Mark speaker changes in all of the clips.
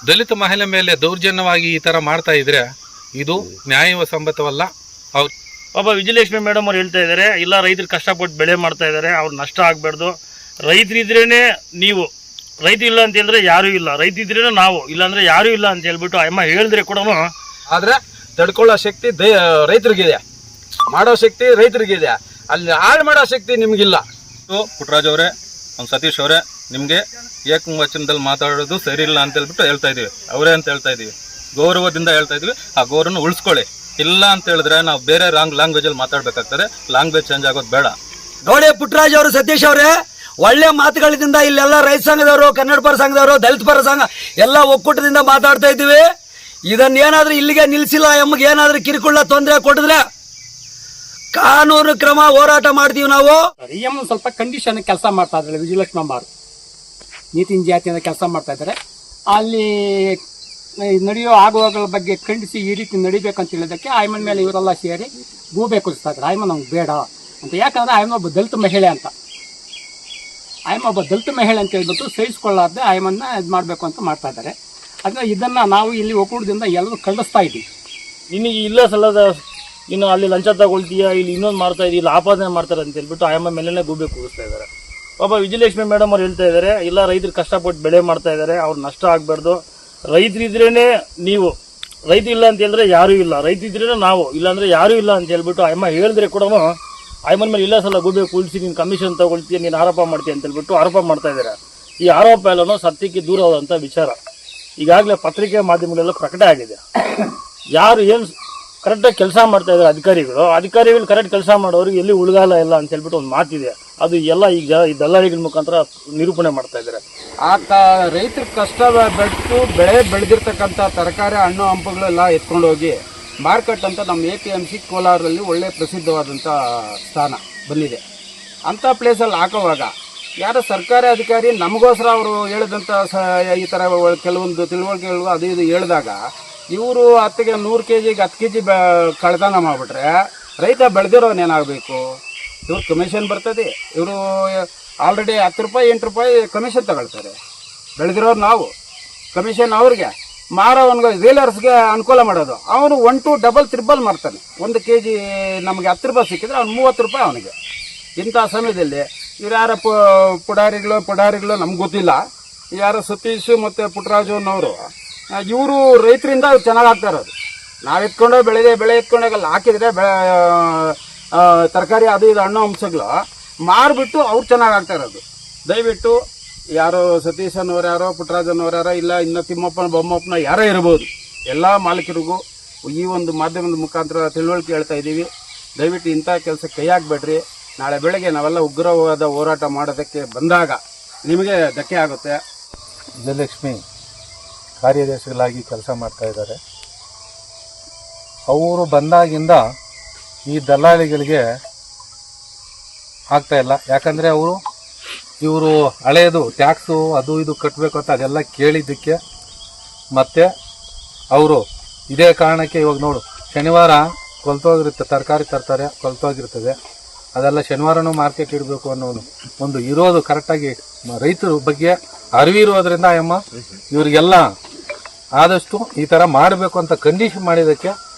Speaker 1: ದಲಿತ ಮಹಿಳೆ ಮೇಲೆ ದೌರ್ಜನ್ಯವಾಗಿ ಈ ತರ ಮಾಡ್ತಾ ಇದ್ರೆ ಇದು ನ್ಯಾಯಸಮ್ಮತವಲ್ಲ. ಅವ್ರು
Speaker 2: ಪಾಪ ವಿಜಯಲಕ್ಷ್ಮಿ ಮೇಡಮ್ ಅವ್ರು ಹೇಳ್ತಾ ಇದ್ದಾರೆ, ಇಲ್ಲ ರೈತರು ಕಷ್ಟಪಟ್ಟು ಬೆಳೆ ಮಾಡ್ತಾ ಇದ್ದಾರೆ, ಅವ್ರು ನಷ್ಟ ಆಗಬಾರ್ದು, ರೈತರಿದ್ರೇ ನೀವು, ರೈತ ಇಲ್ಲ ಅಂತ ಹೇಳಿದ್ರೆ ಯಾರೂ ಇಲ್ಲ, ರೈತ ಇದ್ರೇನೆ ನಾವು, ಇಲ್ಲಾಂದ್ರೆ ಯಾರೂ ಇಲ್ಲ ಅಂತ ಹೇಳ್ಬಿಟ್ಟು ಅಮ್ಮ ಹೇಳಿದ್ರೆ ಕೂಡ
Speaker 3: ಆದ್ರೆ ತಡ್ಕೊಳ್ಳೋ ಶಕ್ತಿ ರೈತರಿಗಿದೆ, ಮಾಡೋ ಶಕ್ತಿ ರೈತರಿಗಿದೆ, ಅಲ್ಲಿ ಹಾಳು ಮಾಡೋ ಶಕ್ತಿ ನಿಮ್ಗಿಲ್ಲ.
Speaker 4: ಪುಟ್ಟರಾಜ್ ಅವರೇ, ಸತೀಶ್ ಅವರೇ, ನಿಮಗೆ ಏಕವಚನದಲ್ಲಿ ಮಾತಾಡೋದು ಸರಿ ಇಲ್ಲ ಅಂತ ಹೇಳ್ಬಿಟ್ಟು ಹೇಳ್ತಾ ಇದೀವಿ. ಅವರೇ ಅಂತ ಹೇಳ್ತಾ ಇದೀವಿ, ಗೌರವದಿಂದ ಹೇಳ್ತಾ ಇದೀವಿ. ಆ ಗೌರವನ ಉಳಿಸ್ಕೊಳ್ಳಿ. ಇಲ್ಲ ಅಂತ ಹೇಳಿದ್ರೆ ನಾವು ಬೇರೆ ಲ್ಯಾಂಗ್ವೇಜ್ ಅಲ್ಲಿ ಮಾತಾಡ್ಬೇಕಾಗ್ತದೆ. ಲ್ಯಾಂಗ್ವೇಜ್ ಚೇಂಜ್ ಆಗೋದು ಬೇಡ.
Speaker 5: ನೋಡಿ ಪುಟ್ಟರಾಜ್ ಅವರು, ಸತೀಶ್ ಅವರೇ, ಒಳ್ಳೆ ಮಾತುಗಳಿಂದ ಇಲ್ಲೆಲ್ಲ ರೈತ ಸಂಘದವರು, ಕನ್ನಡ ಪರ ಸಂಘದವರು, ದಲಿತ ಪರ ಸಂಘ ಎಲ್ಲ ಒಕ್ಕೂಟದಿಂದ ಮಾತಾಡ್ತಾ ಇದ್ದೀವಿ. ಇದನ್ನೇನಾದ್ರೂ ಇಲ್ಲಿಗೆ ನಿಲ್ಸಿಲ್ಲ, ಎಮ್ಮಗೆ ಏನಾದ್ರೂ ಕಿರುಕುಳ ತೊಂದರೆ ಕೊಟ್ಟಿದ್ರೆ ಕಾನೂನು ಕ್ರಮ ಹೋರಾಟ ಮಾಡ್ತೀವಿ ನಾವು.
Speaker 6: ಸ್ವಲ್ಪ ಕಂಡೀಷನ್ ಕೆಲಸ ಮಾಡ್ತಾ ಇದ್ದಾರೆ ವಿಜಯಲಕ್ಷ್ಮಿ ಅವರು, ನೀತಿ ಜಾತಿಯಿಂದ ಕೆಲಸ ಮಾಡ್ತಾ ಇದ್ದಾರೆ. ಅಲ್ಲಿ ನಡೆಯೋ ಆಗುವಗಳ ಬಗ್ಗೆ ಖಂಡಿಸಿ ಈ ರೀತಿ ನಡಿಬೇಕಂತ ಹೇಳಿದಕ್ಕೆ ಆಯ್ಮನ್ ಮೇಲೆ ಇವರೆಲ್ಲ ಸೇರಿ ಗೂಬೆ ಕುದಿಸ್ತಾ ಇದ್ದಾರೆ. ಆಯ್ಮನ್ ನಮ್ಗೆ ಬೇಡ ಅಂತ, ಯಾಕಂದ್ರೆ ಆಯ್ಮ ಒಬ್ಬ ದಲಿತ ಮಹಿಳೆ ಅಂತ, ಆಯ್ಮ ಒಬ್ಬ ದಲಿತ ಮಹಿಳೆ ಅಂತ ಹೇಳ್ಬಿಟ್ಟು ಸಹಿಸ್ಕೊಳ್ಳಾರ್ದೆ ಆಯ್ಮನ್ನ ಇದು ಮಾಡಬೇಕು ಅಂತ ಮಾಡ್ತಾ ಇದ್ದಾರೆ. ಅದನ್ನ ಇದನ್ನು ನಾವು ಇಲ್ಲಿ ಒಕ್ಕೂಟದಿಂದ ಎಲ್ಲರೂ ಖಂಡಿಸ್ತಾ ಇದ್ದೀವಿ.
Speaker 2: ನಿನಗೆ ಇಲ್ಲ ಸಲ್ಲದ ಇನ್ನು ಅಲ್ಲಿ ಲಂಚ ತಗೊಳ್ತೀಯ, ಇಲ್ಲಿ ಇನ್ನೊಂದು ಮಾಡ್ತಾ ಇದೀಯ, ಇಲ್ಲಿ ಆಪಾದನೆ ಮಾಡ್ತಾರೆ ಅಂತ ಹೇಳ್ಬಿಟ್ಟು ಆಯಮ್ಮ ಮೇಲೆನೇ ಗೂಬೆ ಕೂರಿಸ್ತಾ ಇದ್ದಾರೆ. ಪಾಪ ವಿಜಯಲಕ್ಷ್ಮಿ ಮೇಡಮ್ ಅವ್ರು ಹೇಳ್ತಾ ಇದ್ದಾರೆ, ಇಲ್ಲ ರೈತರು ಕಷ್ಟಪಟ್ಟು ಬೆಳೆ ಮಾಡ್ತಾ ಇದ್ದಾರೆ, ಅವ್ರು ನಷ್ಟ ಆಗಬಾರ್ದು, ರೈತರಿದ್ರೇ ನೀವು, ರೈತ ಇಲ್ಲ ಅಂತ ಹೇಳಿದ್ರೆ ಯಾರೂ ಇಲ್ಲ, ರೈತ ಇದ್ರೇನೆ ನಾವು, ಇಲ್ಲಾಂದ್ರೆ ಯಾರೂ ಇಲ್ಲ ಅಂತ ಹೇಳ್ಬಿಟ್ಟು ಅಮ್ಮ ಹೇಳಿದ್ರೆ ಕೂಡ ಆಯಮ್ಮನ ಮೇಲೆ ಇಲ್ಲ ಸಲ ಗೂಬೆ ಕೂರಿಸಿ ನೀನು ಕಮಿಷನ್ ತಗೊಳ್ತೀಯ, ನೀನು ಆರೋಪ ಮಾಡ್ತೀಯ ಅಂತ ಹೇಳ್ಬಿಟ್ಟು ಆರೋಪ ಮಾಡ್ತಾ ಇದ್ದಾರೆ. ಈ ಆರೋಪ ಎಲ್ಲನೂ ಸತ್ಯಕ್ಕೆ ದೂರವಾದಂಥ ವಿಚಾರ. ಈಗಾಗಲೇ ಪತ್ರಿಕೆ ಮಾಧ್ಯಮಗಳೆಲ್ಲ ಪ್ರಕಟ ಆಗಿದೆ. ಯಾರು ಏನು ಕರೆಕ್ಟಾಗಿ ಕೆಲಸ ಮಾಡ್ತಾ ಇದ್ದಾರೆ ಅಧಿಕಾರಿಗಳು ಕರೆಕ್ಟ್ ಕೆಲಸ ಮಾಡೋರಿಗೆ ಎಲ್ಲಿ ಉಳಿಗಾಲ ಇಲ್ಲ ಅಂತ ಹೇಳ್ಬಿಟ್ಟು ಒಂದು ಮಾತಿದೆ. ಅದು ಎಲ್ಲ ಈಗ ಈ ದಲ್ಲಾಳಿಗಳ ಮುಖಾಂತರ ನಿರೂಪಣೆ ಮಾಡ್ತಾ ಇದ್ದಾರೆ.
Speaker 3: ರೈತರ ಕಷ್ಟ ಬೆಟ್ಟು ಬೆಳೆ ಬೆಳೆದಿರ್ತಕ್ಕಂಥ ತರಕಾರಿ ಹಣ್ಣು ಹಂಪಗಳೆಲ್ಲ ಎತ್ಕೊಂಡು ಹೋಗಿ ಮಾರ್ಕೆಟ್ ಅಂತ ನಮ್ಮ APMC ಕೋಲಾರಲ್ಲಿ ಒಳ್ಳೆ ಪ್ರಸಿದ್ಧವಾದಂಥ ಸ್ಥಾನ ಬಂದಿದೆ. ಅಂಥ ಪ್ಲೇಸಲ್ಲಿ ಹಾಕೋವಾಗ ಯಾರೋ ಸರ್ಕಾರಿ ಅಧಿಕಾರಿ ನಮಗೋಸ್ಕರ ಅವರು ಹೇಳಿದಂಥ ಈ ಥರ ಕೆಲವೊಂದು ತಿಳುವಳಿಕೆಗಳು ಅದು ಇದು ಹೇಳಿದಾಗ ಇವರು 100 kg 10 kg ಕಳ್ತನ ಮಾಡಿಬಿಟ್ರೆ ರೈತ ಬೆಳೆದಿರೋನೇನಾಗಬೇಕು? ಇವ್ರು ಕಮಿಷನ್ ಬರ್ತದೆ. ಇವರು ಆಲ್ರೆಡಿ 10 ರೂಪಾಯಿ 8 ರೂಪಾಯಿ ಕಮಿಷನ್ ತಗೊಳ್ತಾರೆ. ಬೆಳೆದಿರೋರು ನಾವು, ಕಮಿಷನ್ ಅವ್ರಿಗೆ, ಮಾರೋವನ್ಗೆ ರೀಲರ್ಸ್ಗೆ ಅನುಕೂಲ ಮಾಡೋದು. ಅವನು 1 to ಡಬಲ್ ತ್ರಿಬಲ್ ಮಾಡ್ತಾನೆ. 1 kg ನಮಗೆ 10 ರೂಪಾಯಿ ಸಿಕ್ಕಿದ್ರೆ ಅವ್ನು 30 ರೂಪಾಯಿ ಅವನಿಗೆ. ಇಂಥ ಸಮಯದಲ್ಲಿ ಇವ್ರು ಯಾರ ಪುಡಾರಿಗಳು ನಮ್ಗೆ ಗೊತ್ತಿಲ್ಲ, ಯಾರೋ ಸತೀಶ್ ಮತ್ತು ಪುಟ್ಟರಾಜು ಅನ್ನೋರು, ಇವರು ರೈತರಿಂದ ಚೆನ್ನಾಗಿ ಆಗ್ತಾ ಇರೋದು. ನಾವು ಎತ್ಕೊಂಡೋ ಬೆಳೆ ಎತ್ಕೊಂಡೋಗಲ್ಲ ಹಾಕಿದ್ರೆ ತರಕಾರಿ ಅದು ಇದು ಹಣ್ಣು ಹಂಸಗಳು ಮಾರಿಬಿಟ್ಟು ಅವ್ರು ಚೆನ್ನಾಗಿ ಆಗ್ತಾ ಇರೋದು. ದಯವಿಟ್ಟು ಯಾರೋ ಸತೀಶ್ ಅನ್ನೋರು ಯಾರೋ, ಪುಟ್ಟರಾಜ್ ಅನ್ನೋರು ಯಾರೋ, ಇಲ್ಲ ಇನ್ನು ತಿಮ್ಮಪ್ಪನ ಬೊಮ್ಮಪ್ಪನ ಯಾರೋ ಇರ್ಬೋದು, ಎಲ್ಲ ಮಾಲೀಕರಿಗೂ ಈ ಒಂದು ಮಾಧ್ಯಮದ ಮುಖಾಂತರ ತಿಳುವಳಿಕೆ ಹೇಳ್ತಾ ಇದ್ದೀವಿ. ದಯವಿಟ್ಟು ಇಂಥ ಕೆಲಸ ಕೈ ಹಾಕಬೇಡ್ರಿ. ನಾಳೆ ಬೆಳಗ್ಗೆ ನಾವೆಲ್ಲ ಉಗ್ರವಾದ ಹೋರಾಟ ಮಾಡೋದಕ್ಕೆ ಬಂದಾಗ ನಿಮಗೆ ಧಕ್ಕೆ ಆಗುತ್ತೆ.
Speaker 1: ವಿಜಯಲಕ್ಷ್ಮಿ ಕಾರ್ಯದರ್ಶಿಗಳಾಗಿ ಕೆಲಸ ಮಾಡ್ತಾ ಇದ್ದಾರೆ. ಅವರು ಬಂದಾಗಿಂದ ಈ ದಲ್ಲಾಳಿಗಳಿಗೆ ಆಗ್ತಾ ಇಲ್ಲ. ಯಾಕಂದರೆ ಇವರು ಹಳೆಯದು ಟ್ಯಾಕ್ಸು ಅದು ಇದು ಕಟ್ಟಬೇಕು ಅಂತ ಅದೆಲ್ಲ ಕೇಳಿದ್ದಕ್ಕೆ ಮತ್ತೆ ಅವರು ಇದೇ ಕಾರಣಕ್ಕೆ ಇವಾಗ ನೋಡು, ಶನಿವಾರ ಕೊಲ್ತೋಗಿರುತ್ತೆ, ತರಕಾರಿ ತರ್ತಾರೆ ಕೊಲ್ತೋಗಿರ್ತದೆ, ಅದೆಲ್ಲ ಶನಿವಾರನೂ ಮಾರ್ಕೆಟ್ ಇಡಬೇಕು ಅನ್ನೋ ಒಂದು ಇರೋದು ಕರೆಕ್ಟಾಗಿ ರೈತರ ಬಗ್ಗೆ ಅರಿವಿರೋದ್ರಿಂದ ಅಮ್ಮ ಇವ್ರಿಗೆಲ್ಲ ಆದಷ್ಟು ಈ ಥರ ಮಾಡಬೇಕು ಅಂತ ಕಂಡೀಷನ್ ಮಾಡಿದ್ದಕ್ಕೆ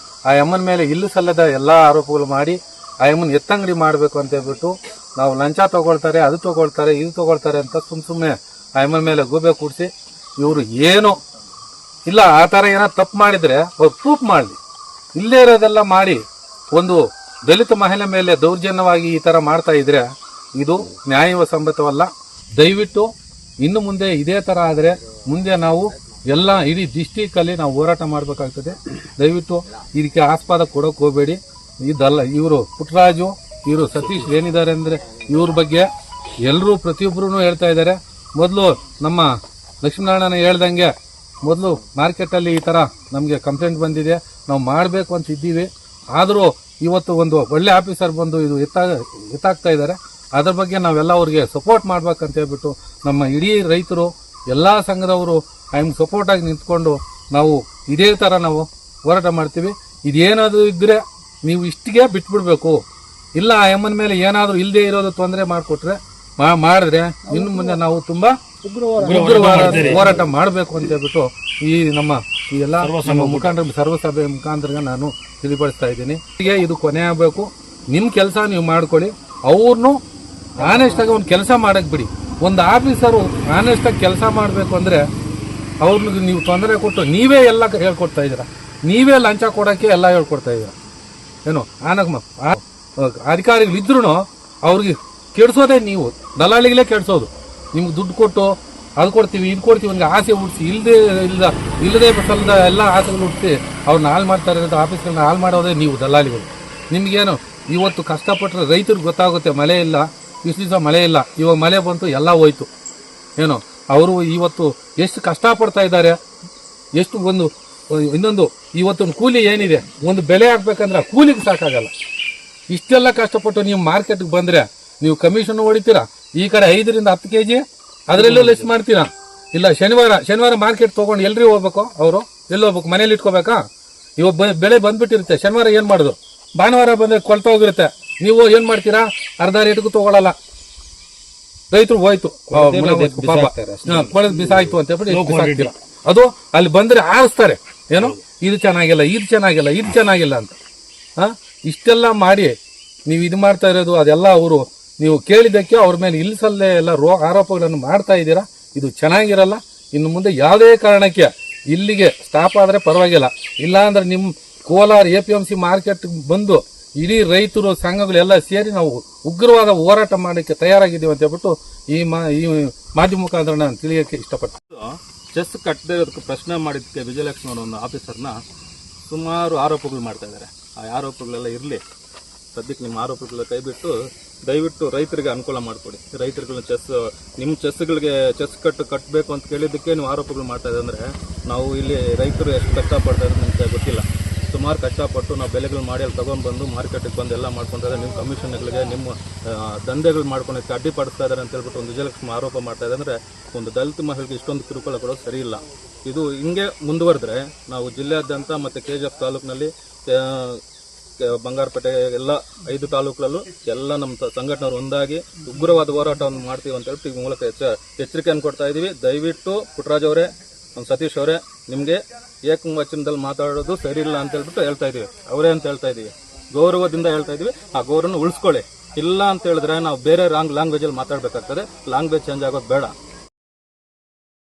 Speaker 1: ಆ ಅಮ್ಮನ ಮೇಲೆ ಇಲ್ಲು ಸಲ್ಲದ ಎಲ್ಲ ಆರೋಪಗಳು ಮಾಡಿ ಆ ಅಮ್ಮನ ಎತ್ತಂಗಡಿ ಮಾಡಬೇಕು ಅಂತ ಹೇಳ್ಬಿಟ್ಟು ನಾವು ಲಂಚ ತಗೊಳ್ತಾರೆ, ಅದು ತಗೊಳ್ತಾರೆ, ಇದು ತಗೊಳ್ತಾರೆ ಅಂತ ಸುಮ್ಮನೆ ಆ ಅಮ್ಮನ ಮೇಲೆ ಗೂಬೆ ಕೂಡಿಸಿ ಇವರು ಏನು ಇಲ್ಲ ಆ ಥರ ಏನೋ ತಪ್ಪು ಮಾಡಿದರೆ ಅವ್ರು ಪ್ರೂಫ್ ಮಾಡಲಿ. ಇಲ್ಲೇ ಇರೋದೆಲ್ಲ ಮಾಡಿ ಒಂದು ದಲಿತ ಮಹಿಳೆ ಮೇಲೆ ದೌರ್ಜನ್ಯವಾಗಿ ಈ ಥರ ಮಾಡ್ತಾ ಇದ್ರೆ ಇದು ನ್ಯಾಯಸಮ್ಮತವಲ್ಲ. ದಯವಿಟ್ಟು ಇನ್ನು ಮುಂದೆ ಇದೇ ಥರ ಆದರೆ ಮುಂದೆ ನಾವು ಎಲ್ಲ ಇಡೀ ಡಿಸ್ಟಿಕಲ್ಲಿ ನಾವು ಹೋರಾಟ ಮಾಡಬೇಕಾಗ್ತದೆ. ದಯವಿಟ್ಟು ಇದಕ್ಕೆ ಆಸ್ಪದ ಕೊಡೋಕೆ ಹೋಗಬೇಡಿ. ಇವರು ಪುಟ್ಟರಾಜು, ಇವರು ಸತೀಶ್ ಏನಿದ್ದಾರೆ ಅಂದರೆ ಇವ್ರ ಬಗ್ಗೆ ಎಲ್ಲರೂ ಪ್ರತಿಯೊಬ್ಬರೂ ಹೇಳ್ತಾ ಇದ್ದಾರೆ. ಮೊದಲು ನಮ್ಮ ಲಕ್ಷ್ಮೀನಾರಾಯಣ ಹೇಳ್ದಂಗೆ ಮೊದಲು ಮಾರ್ಕೆಟಲ್ಲಿ ಈ ಥರ ನಮಗೆ ಕಂಪ್ಲೇಂಟ್ ಬಂದಿದೆ, ನಾವು ಮಾಡಬೇಕು ಅಂತ ಇದ್ದೀವಿ. ಆದರೂ ಇವತ್ತು ಒಂದು ಒಳ್ಳೆ ಆಫೀಸರ್ ಬಂದು ಇದು ಎತ್ತಾಗ್ತಾ ಇದ್ದಾರೆ. ಅದ್ರ ಬಗ್ಗೆ ನಾವೆಲ್ಲ ಅವ್ರಿಗೆ ಸಪೋರ್ಟ್ ಮಾಡ್ಬೇಕಂತ ಹೇಳ್ಬಿಟ್ಟು ನಮ್ಮ ಇಡೀ ರೈತರು ಎಲ್ಲ ಸಂಘದವರು ಐಮ್ಗೆ ಸಪೋರ್ಟಾಗಿ ನಿಂತ್ಕೊಂಡು ನಾವು ಇದೇ ಥರ ನಾವು ಹೋರಾಟ ಮಾಡ್ತೀವಿ. ಇದೇನಾದರೂ ಇದ್ದರೆ ನೀವು ಇಷ್ಟಿಗೆ ಬಿಟ್ಬಿಡ್ಬೇಕು. ಇಲ್ಲ ಆ ಅಮ್ಮನ ಮೇಲೆ ಏನಾದರೂ ಇಲ್ಲದೆ ಇರೋದು ತೊಂದರೆ ಮಾಡಿಕೊಟ್ರೆ ಮಾಡಿದ್ರೆ ಇನ್ನು ಮುಂದೆ ನಾವು ತುಂಬ ಉಗ್ರವಾದ ಹೋರಾಟ ಮಾಡಬೇಕು ಅಂತ ಹೇಳ್ಬಿಟ್ಟು ಈ ನಮ್ಮ ಈ ಎಲ್ಲ ನಮ್ಮ ಮುಖಂಡರ ಸರ್ವಸಭೆ ಮುಖಾಂತರ ನಾನು ತಿಳಿಪಡಿಸ್ತಾ ಇದ್ದೀನಿ. ಹೀಗೆ ಇದು ಕೊನೆ ಆಗಬೇಕು. ನಿಮ್ಮ ಕೆಲಸ ನೀವು ಮಾಡ್ಕೊಳ್ಳಿ. ಅವ್ರನ್ನು ಆನೆಸ್ಟ್ ಆಗಿ ಒಂದು ಕೆಲಸ ಮಾಡಕ್ ಬಿಡಿ. ಒಂದು ಆಫೀಸರು ಆನೆಸ್ಟ್ ಆಗಿ ಕೆಲಸ ಮಾಡಬೇಕು ಅಂದ್ರೆ ಅವ್ರಿಗೆ ನೀವು ತೊಂದರೆ ಕೊಟ್ಟು ನೀವೇ ಎಲ್ಲ ಹೇಳ್ಕೊಡ್ತಾ ಇದ್ದೀರಾ. ನೀವೇ ಲಂಚ ಕೊಡೋಕ್ಕೆ ಎಲ್ಲ ಹೇಳ್ಕೊಡ್ತಾ ಇದ್ದೀರಾ. ಏನು ಅಧಿಕಾರಿಗಳಿದ್ರು ಅವ್ರಿಗೆ ಕೆಡಿಸೋದೇ ನೀವು, ದಲಾಳಿಗಳೇ ಕೆಡಿಸೋದು. ನಿಮ್ಗೆ ದುಡ್ಡು ಕೊಟ್ಟು ಅದು ಕೊಡ್ತೀವಿ ಇದು ಕೊಡ್ತೀವಿ ನನಗೆ ಆಸೆ ಹುಟ್ಟಿಸಿ ಇಲ್ಲದೆ ಸಲ್ಲದ ಎಲ್ಲ ಆಸೆಗಳು ಹುಟ್ಟಿಸಿ ಅವ್ರನ್ನ ಹಾಳು ಮಾಡ್ತಾರೆ ಅಂತ ಆಫೀಸ್ಗಳನ್ನ ಹಾಳು ಮಾಡೋದೇ ನೀವು ದಲ್ಲಾಳಿಗಳು. ನಿಮಗೇನು ಇವತ್ತು ಕಷ್ಟಪಟ್ಟರೆ ರೈತರಿಗೆ ಗೊತ್ತಾಗುತ್ತೆ. ಮಳೆ ಇಲ್ಲ, ಇಷ್ಟು ದಿವಸ ಮಳೆ ಇಲ್ಲ, ಇವಾಗ ಮಳೆ ಬಂತು, ಎಲ್ಲ ಹೋಯ್ತು. ಏನು ಅವರು ಇವತ್ತು ಎಷ್ಟು ಕಷ್ಟಪಡ್ತಾ ಇದ್ದಾರೆ. ಎಷ್ಟು ಇನ್ನೊಂದು ಇವತ್ತೊಂದು ಕೂಲಿ ಏನಿದೆ, ಒಂದು ಬೆಲೆ ಹಾಕ್ಬೇಕಂದ್ರೆ ಕೂಲಿಗೆ ಸಾಕಾಗಲ್ಲ. ಇಷ್ಟೆಲ್ಲ ಕಷ್ಟಪಟ್ಟು ನೀವು ಮಾರ್ಕೆಟ್ಗೆ ಬಂದರೆ ನೀವು ಕಮಿಷನ್ ಹೊಡಿತೀರಾ. ಈ ಕಡೆ 5ರಿಂದ 10 kg ಅದರಲ್ಲೂ ಲೆಸ್ ಮಾಡ್ತೀರಾ. ಇಲ್ಲ ಶನಿವಾರ ಮಾರ್ಕೆಟ್ ತೊಗೊಂಡು ಎಲ್ರಿ ಹೋಗ್ಬೇಕು, ಅವರು ಎಲ್ಲಿ ಹೋಗ್ಬೇಕು, ಮನೇಲಿ ಇಟ್ಕೋಬೇಕಾ? ಇವಾಗ ಬೆಳೆ ಬಂದ್ಬಿಟ್ಟಿರುತ್ತೆ. ಶನಿವಾರ ಏನು ಮಾಡೋದು, ಭಾನುವಾರ ಬಂದರೆ ಕೊಳ್ತಾ ಹೋಗಿರುತ್ತೆ. ನೀವು ಏನು ಮಾಡ್ತೀರಾ, ಅರ್ಧ ರೇಟ್ಗೂ ತೊಗೊಳಲ್ಲ. ರೈತರು ಹೋಯ್ತು ಬಿಸಾಯ್ತು ಅಂತ ಹೇಳ್ಬಿಟ್ಟು ಅದು ಅಲ್ಲಿ ಬಂದರೆ ಆರಿಸ್ತಾರೆ. ಏನು ಇದು ಚೆನ್ನಾಗಿಲ್ಲ ಅಂತ. ಇಷ್ಟೆಲ್ಲ ಮಾಡಿ ನೀವು ಇದು ಮಾಡ್ತಾ ಇರೋದು ಅದೆಲ್ಲ ಅವರು ನೀವು ಕೇಳಿದ್ದಕ್ಕೆ ಅವ್ರ ಮೇಲೆ ಇಲ್ಲಿಸಲ್ಲೇ ಎಲ್ಲ ಆರೋಪಗಳನ್ನು ಮಾಡ್ತಾ ಇದ್ದೀರಾ. ಇದು ಚೆನ್ನಾಗಿರಲ್ಲ. ಇನ್ನು ಮುಂದೆ ಯಾವುದೇ ಕಾರಣಕ್ಕೆ ಇಲ್ಲಿಗೆ ಸ್ಟಾಪ್ ಆದರೆ ಪರವಾಗಿಲ್ಲ. ಇಲ್ಲಾಂದ್ರೆ ನಿಮ್ಮ ಕೋಲಾರ APMC ಮಾರ್ಕೆಟ್ ಬಂದು ಇಡೀ ರೈತರು ಸಂಘಗಳೆಲ್ಲ ಸೇರಿ ನಾವು ಉಗ್ರವಾದ ಹೋರಾಟ ಮಾಡೋಕ್ಕೆ ತಯಾರಾಗಿದ್ದೀವಿ ಅಂತ ಹೇಳ್ಬಿಟ್ಟು ಈ ಮಾಧ್ಯಮ ಮುಖಾಂತರ ನಾನು ತಿಳಿಯೋಕ್ಕೆ ಇಷ್ಟಪಡ್ತೀನಿ.
Speaker 4: ಚೆಸ್ ಕಟ್ಟದೇ ಇರೋದಕ್ಕೆ ಪ್ರಶ್ನೆ ಮಾಡಿದ್ದಕ್ಕೆ ವಿಜಯಲಕ್ಷ್ಮಿ ಅನ್ನೋ ಒಂದು ಆಫೀಸರ್ನ ಸುಮಾರು ಆರೋಪಗಳು ಮಾಡ್ತಾ ಇದ್ದಾರೆ. ಆ ಆರೋಪಗಳೆಲ್ಲ ಇರಲಿ, ಸದ್ಯಕ್ಕೆ ನಿಮ್ಮ ಆರೋಪಗಳ ಕೈ ಬಿಟ್ಟು ದಯವಿಟ್ಟು ರೈತರಿಗೆ ಅನುಕೂಲ ಮಾಡಿಕೊಡಿ. ರೈತರುಗಳನ್ನ ನಿಮ್ಮ ಚೆಸ್ಗಳಿಗೆ ಚೆಸ್ ಕಟ್ಟಬೇಕು ಅಂತ ಕೇಳಿದ್ದಕ್ಕೆ ನೀವು ಆರೋಪಗಳು ಮಾಡ್ತಾ ಇದ್ದಾರೆ ಅಂದರೆ ನಾವು ಇಲ್ಲಿ ರೈತರು ಎಷ್ಟು ಕಷ್ಟಪಡ್ತಾ ಇದ್ದಾರೆ ನಮಗೆ ಗೊತ್ತಿಲ್ಲ. ಸುಮಾರು ಕಷ್ಟಪಟ್ಟು ನಾವು ಬೆಲೆಗಳು ಮಾಡಿ ಅಲ್ಲಿ ತೊಗೊಂಡ್ಬಂದು ಮಾರ್ಕೆಟಿಗೆ ಬಂದು ಎಲ್ಲ ಮಾಡ್ಕೊಂಡಿದ್ದಾರೆ. ನಿಮ್ಮ ಕಮಿಷನ್ಗಳಿಗೆ ನಿಮ್ಮ ದಂಧೆಗಳು ಮಾಡ್ಕೊಳಕ್ಕೆ ಅಡ್ಡಿಪಡಿಸ್ತಾ ಇದ್ದಾರೆ ಅಂತ ಹೇಳ್ಬಿಟ್ಟು ಒಂದು ವಿಜಯಲಕ್ಷ್ಮಿ ಆರೋಪ ಮಾಡ್ತಾ ಇದೆ. ಅಂದರೆ ಒಂದು ದಲಿತ ಮಹಿಳೆಗೆ ಇಷ್ಟೊಂದು ಕಿರುಕುಳ ಕೊಡೋದು ಸರಿ ಇಲ್ಲ. ಇದು ಹಿಂಗೆ ಮುಂದುವರೆದ್ರೆ ನಾವು ಜಿಲ್ಲೆಯಾದ್ಯಂತ ಮತ್ತು KGF ತಾಲೂಕಿನಲ್ಲಿ ಬಂಗಾರಪೇಟೆ ಎಲ್ಲ 5 ತಾಲೂಕುಗಳಲ್ಲೂ ಎಲ್ಲ ನಮ್ಮ ಸಂಘಟನೆಯವರು ಒಂದಾಗಿ ಉಗ್ರವಾದ ಹೋರಾಟವನ್ನು ಮಾಡ್ತೀವಿ ಅಂತ ಹೇಳ್ಬಿಟ್ಟು ಈ ಮೂಲಕ ಎಚ್ಚರಿಕೆಯನ್ನು ಕೊಡ್ತಾ ಇದ್ದೀವಿ. ದಯವಿಟ್ಟು ಪುಟ್ಟರಾಜ್ ಅವರೇ, ಸತೀಶ್ ಅವರೇ, ನಿಮಗೆ ಏಕವಚನದಲ್ಲಿ ಮಾತಾಡೋದು ಸರಿ ಇಲ್ಲ ಅಂತ ಹೇಳ್ಬಿಟ್ಟು ಹೇಳ್ತಾ ಇದೀವಿ. ಅವರೇ ಅಂತ ಹೇಳ್ತಾ ಇದೀವಿ, ಗೌರವದಿಂದ ಹೇಳ್ತಾ ಇದೀವಿ. ಆ ಗೌರವನ ಉಳಿಸ್ಕೊಳ್ಳಿ. ಇಲ್ಲ ಅಂತ ಹೇಳಿದ್ರೆ ನಾವು ಬೇರೆ ಲ್ಯಾಂಗ್ವೇಜಲ್ಲಿ ಮಾತಾಡಬೇಕಾಗ್ತದೆ. ಲ್ಯಾಂಗ್ವೇಜ್ ಚೇಂಜ್ ಆಗೋದು ಬೇಡ.